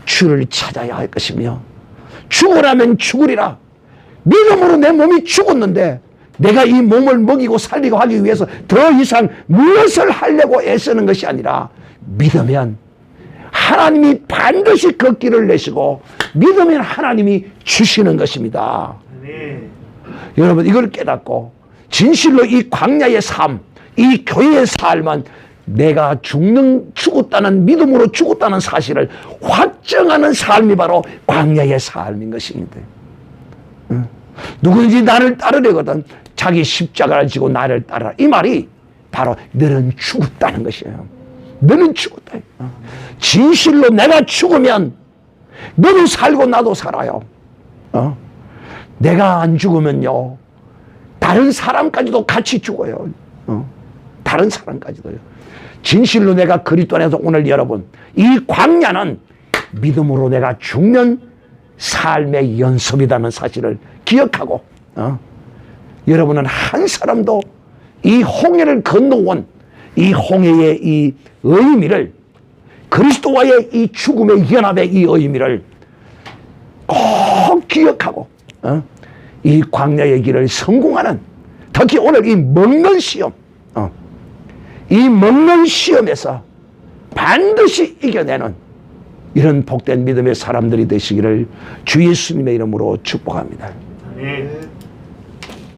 주를 찾아야 할 것이며, 죽으라면 죽으리라. 믿음으로 내 몸이 죽었는데 내가 이 몸을 먹이고 살리고 하기 위해서 더 이상 무엇을 하려고 애쓰는 것이 아니라, 믿으면 하나님이 반드시 그 길을 내시고, 믿으면 하나님이 주시는 것입니다. 여러분, 이걸 깨닫고 진실로 이 광야의 삶, 이 교회의 삶은 내가 죽었다는, 믿음으로 죽었다는 사실을 확정하는 삶이 바로 광야의 삶인 것입니다. 누구든지 나를 따르려거든 자기 십자가를 지고 나를 따르라. 이 말이 바로 너는 죽었다는 것이에요. 너는 죽었다. 진실로 내가 죽으면 너는 살고 나도 살아요. 내가 안 죽으면요, 다른 사람까지도 같이 죽어요. 다른 사람까지도요. 진실로 내가 그리스도 안에서 오늘 여러분, 이 광야는 믿음으로 내가 죽는 삶의 연습이라는 사실을 기억하고, 여러분은 한 사람도 이 홍해를 건너온 이 홍해의 이 의미를, 그리스도와의 이 죽음의 연합의 이 의미를 꼭 기억하고 이 광야의 길을 성공하는, 특히 오늘 이 먹는 시험, 이 먹는 시험에서 반드시 이겨내는 이런 복된 믿음의 사람들이 되시기를 주 예수님의 이름으로 축복합니다.